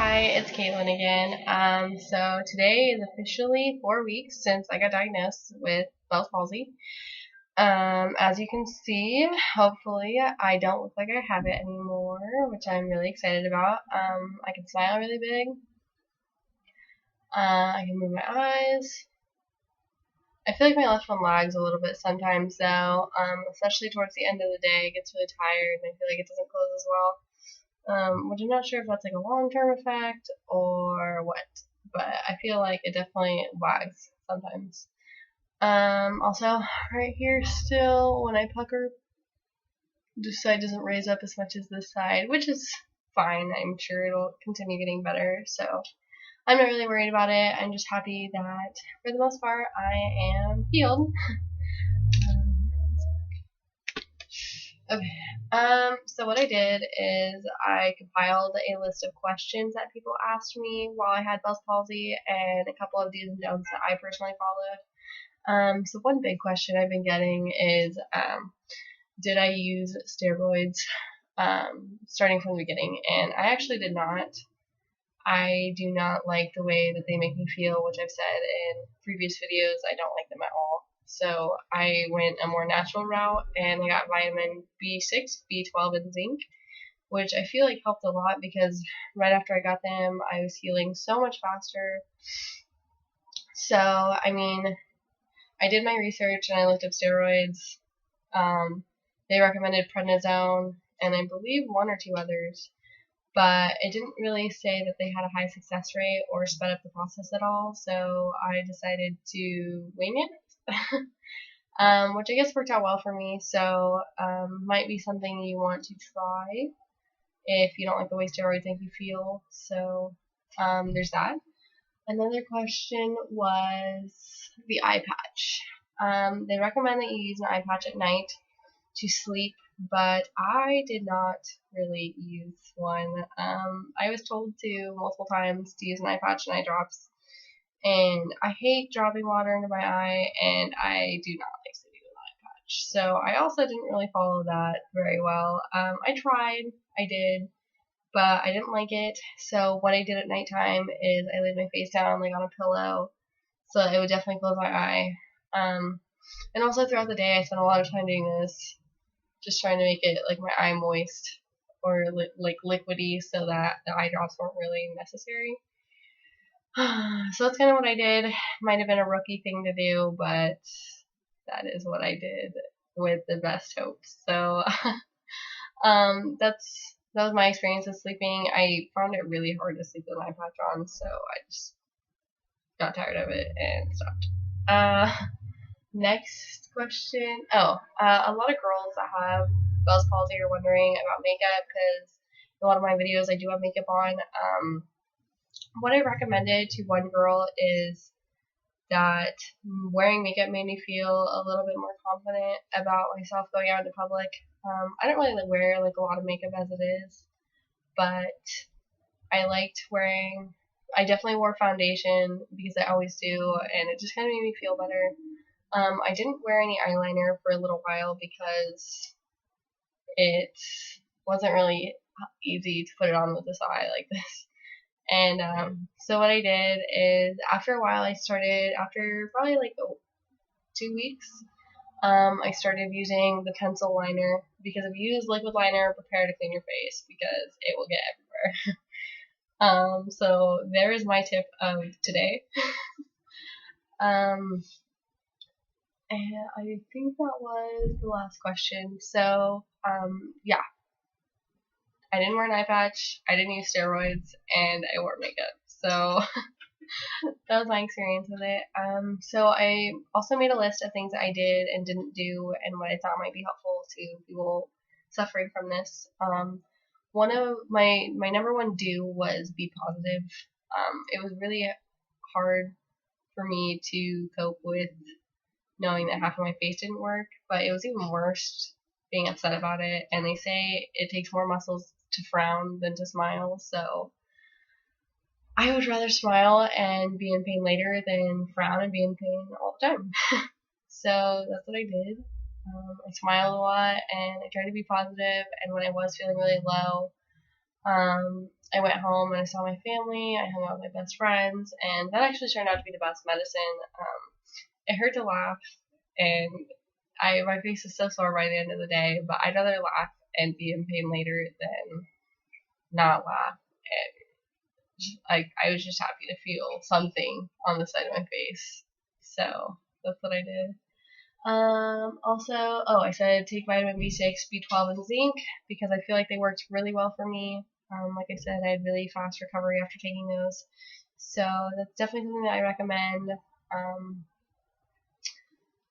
Hi, it's Caitlin again. So today is officially 4 weeks since I got diagnosed with Bell's palsy. As you can see, hopefully I don't look like I have it anymore, which I'm really excited about. I can smile really big. I can move my eyes. I feel like my left one lags a little bit sometimes though, especially towards the end of the day. It gets really tired and I feel like it doesn't close as well. Which I'm not sure if that's like a long-term effect or what, but I feel like it definitely lags sometimes. Also, right here still, when I pucker, this side doesn't raise up as much as this side, which is fine. I'm sure it'll continue getting better, so I'm not really worried about it. I'm just happy that, for the most part, I am healed. Okay. So what I did is I compiled a list of questions that people asked me while I had Bell's palsy and a couple of do's and don'ts that I personally followed. So one big question I've been getting is, did I use steroids starting from the beginning? And I actually did not. I do not like the way that they make me feel, which I've said in previous videos. I don't like them at all. So I went a more natural route and I got vitamin B6, B12, and zinc, which I feel like helped a lot because right after I got them, I was healing so much faster. So, I mean, I did my research and I looked up steroids. They recommended prednisone and I believe one or two others, but it didn't really say that they had a high success rate or sped up the process at all, so I decided to wing it. Which I guess worked out well for me, so might be something you want to try if you don't like the way steroids make you feel. So there's that. Another question was the eye patch. They recommend that you use an eye patch at night to sleep, but I did not really use one. I was told to multiple times to use an eye patch and eye drops, and I hate dropping water into my eye, and I do not like sleeping with an eye patch. So I also didn't really follow that very well. I tried, I did, but I didn't like it. So what I did at nighttime is I laid my face down like on a pillow, so it would definitely close my eye. And also throughout the day, I spent a lot of time doing this, just trying to make it like my eye moist or like liquidy, so that the eye drops weren't really necessary. So that's kind of what I did. Might have been a rookie thing to do, but that is what I did with the best hopes. So that was my experience with sleeping. I found it really hard to sleep with an eye patch on, so I just got tired of it and stopped. Next question. A lot of girls that have Bell's palsy are wondering about makeup because in a lot of my videos I do have makeup on. What I recommended to one girl is that wearing makeup made me feel a little bit more confident about myself going out into public. I don't really wear like a lot of makeup as it is, but I definitely wore foundation because I always do, and it just kind of made me feel better. I didn't wear any eyeliner for a little while because it wasn't really easy to put it on with this eye like this. And so what I did is after a while after probably like 2 weeks, I started using the pencil liner because if you use liquid liner, prepare to clean your face because it will get everywhere. So there is my tip of today. And I think that was the last question. So, yeah, I didn't wear an eye patch, I didn't use steroids, and I wore makeup. So that was my experience with it. So I also made a list of things that I did and didn't do and what I thought might be helpful to people suffering from this. One of my number one do was be positive. It was really hard for me to cope with knowing that half of my face didn't work, but it was even worse being upset about it. And they say it takes more muscles to frown than to smile, so I would rather smile and be in pain later than frown and be in pain all the time. So that's what I did. I smiled a lot and I tried to be positive, and when I was feeling really low, I went home and I saw my family. I hung out with my best friends, and that actually turned out to be the best medicine. It hurt to laugh, and my face is so sore by the end of the day. But I'd rather laugh and be in pain later than not laugh. And I was just happy to feel something on the side of my face. So that's what I did. Also, I said take vitamin B6, B12, and zinc because I feel like they worked really well for me. Like I said, I had really fast recovery after taking those. So that's definitely something that I recommend.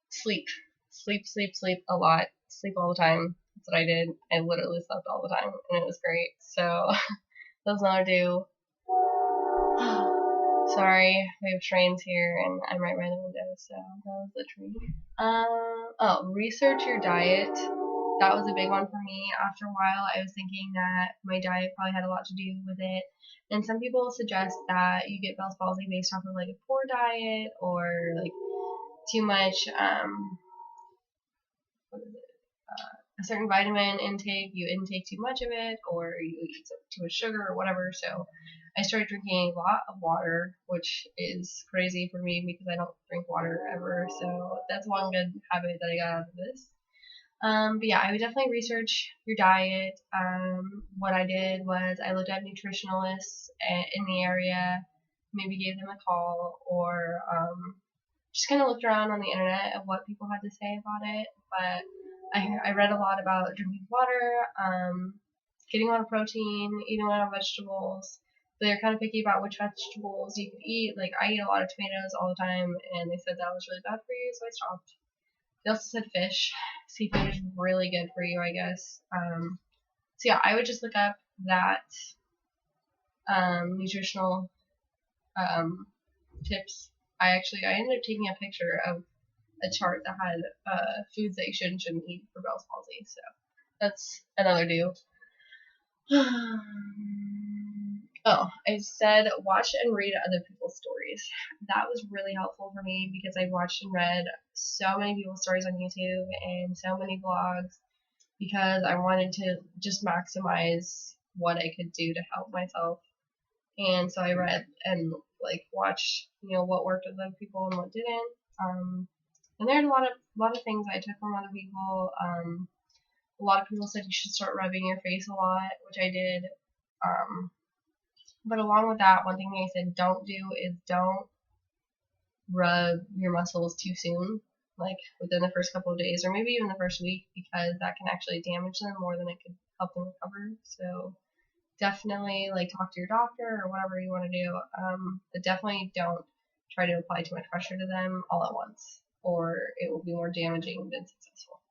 Sleep. Sleep a lot. Sleep all the time. That's what I did. I literally slept all the time, and it was great. So that was another do. Sorry, we have trains here, and I'm right by the window, so that was the train. Research your diet. That was a big one for me. After a while, I was thinking that my diet probably had a lot to do with it. And some people suggest that you get Bell's palsy based off of like a poor diet or like too much, a certain vitamin intake, you intake too much of it, or you eat too much sugar or whatever. So I started drinking a lot of water, which is crazy for me because I don't drink water ever. So that's one good habit that I got out of this. But yeah, I would definitely research your diet. What I did was I looked at nutritionalists in the area, maybe gave them a call, or just kind of looked around on the internet of what people had to say about it. But I read a lot about drinking water, getting a lot of protein, eating a lot of vegetables. They're kind of picky about which vegetables you could eat. Like I eat a lot of tomatoes all the time, and they said that was really bad for you, so I stopped. They also said fish. Seafood is really good for you, I guess. So yeah, I would just look up that nutritional tips. I ended up taking a picture of a chart that had foods that you should and shouldn't eat for Bell's palsy. So that's another do. I said watch and read other people's stories. That was really helpful for me because I watched and read so many people's stories on YouTube and so many blogs because I wanted to just maximize what I could do to help myself. And so I read and watched, what worked with other people and what didn't. And there's a lot of things I took from other people. A lot of people said you should start rubbing your face a lot, which I did. But along with that, one thing they said don't do is don't rub your muscles too soon, like within the first couple of days or maybe even the first week, because that can actually damage them more than it could help them recover. So definitely talk to your doctor or whatever you want to do. But definitely don't try to apply too much pressure to them all at once, or it will be more damaging than successful.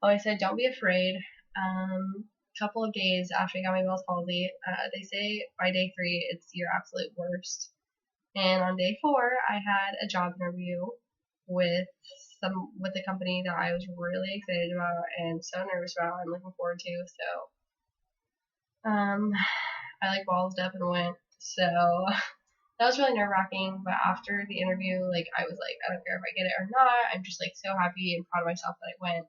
I said don't be afraid. Couple of days after I got my Bell's palsy, they say by day 3 it's your absolute worst. And on day 4, I had a job interview with a company that I was really excited about and so nervous about and looking forward to. So, I ballsed up and went. So that was really nerve-wracking. But after the interview, I was I don't care if I get it or not. I'm just so happy and proud of myself that I went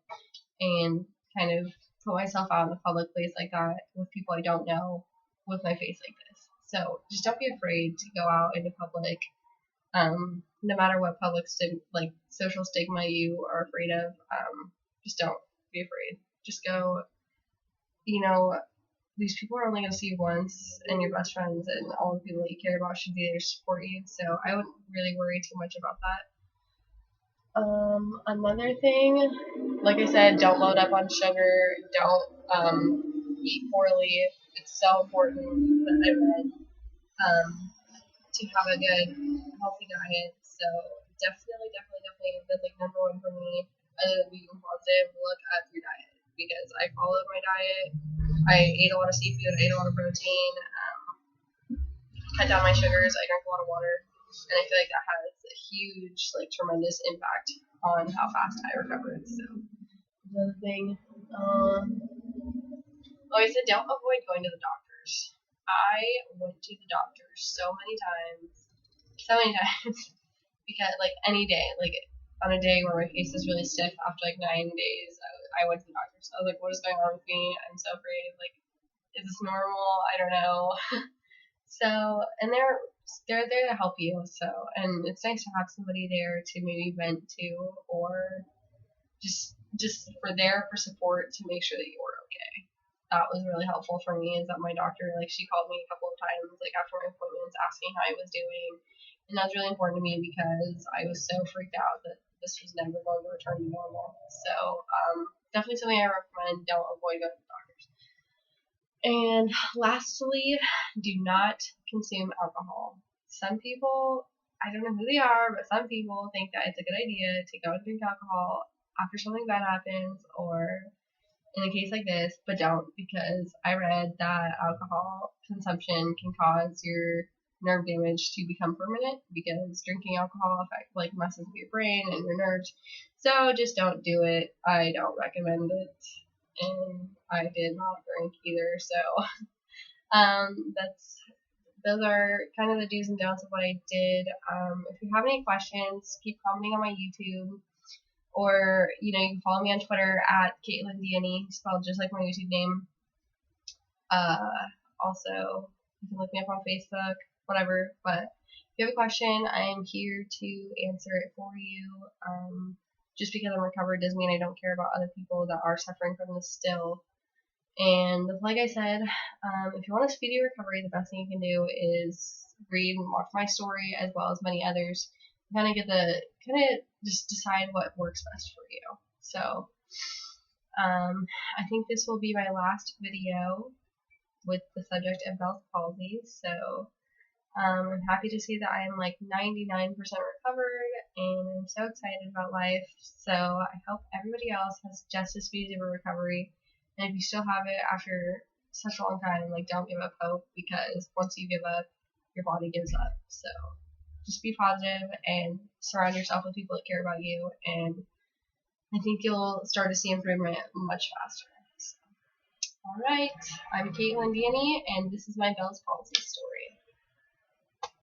and kind of put myself out in a public place like that with people I don't know with my face like this. So just don't be afraid to go out into public, no matter what public social stigma you are afraid of. Just don't be afraid. Just go. These people are only going to see you once, and your best friends and all the people that you care about should be there to support you. So I wouldn't really worry too much about that. Another thing, like I said, don't load up on sugar. Don't eat poorly. It's so important that I read to have a good, healthy diet. So definitely, that's number one for me. Other than being positive, look at your diet because I followed my diet. I ate a lot of seafood. I ate a lot of protein. Cut down my sugars. I drank a lot of water. And I feel like that has a huge, tremendous impact on how fast I recovered. So, another thing. I said don't avoid going to the doctors. I went to the doctor so many times, because any day, on a day where my face is really stiff after 9 days, I went to the doctor. So I was like, what is going on with me? I'm so afraid. Like, is this normal? I don't know. So, and they're there to help you. So, and it's nice to have somebody there to maybe vent to, or just for support to make sure that you're okay. That was really helpful for me. Is that my doctor, like, she called me a couple of times, like, after my appointments, asking how I was doing, and that was really important to me because I was so freaked out that this was never going to return to normal. So, definitely something I recommend. Don't avoid going to the doctors. And lastly, do not consume alcohol. Some people, I don't know who they are, but some people think that it's a good idea to go and drink alcohol after something bad happens, or in a case like this, but don't, because I read that alcohol consumption can cause your nerve damage to become permanent, because drinking alcohol messes with your brain and your nerves. So just don't do it. I don't recommend it, and I did not drink either. So those are kind of the do's and don'ts of what I did. If you have any questions, keep commenting on my YouTube. Or, you can follow me on Twitter at Caitlin Diany, spelled just like my YouTube name. Also, you can look me up on Facebook, whatever. But if you have a question, I am here to answer it for you. Just because I'm recovered doesn't mean I don't care about other people that are suffering from this still. And like I said, if you want a speedy recovery, the best thing you can do is read and watch my story as well as many others. Kind of just decide what works best for you. So, I think this will be my last video with the subject of Bell's palsy. So, I'm happy to see that I am like 99% recovered, and I'm so excited about life. So, I hope everybody else has just as speedy of a recovery. And if you still have it after such a long time, like, don't give up hope, because once you give up, your body gives up. So, just be positive and surround yourself with people that care about you, and I think you'll start to see improvement much faster. So, alright, I'm Caitlin Diany, and this is my Bell's palsy.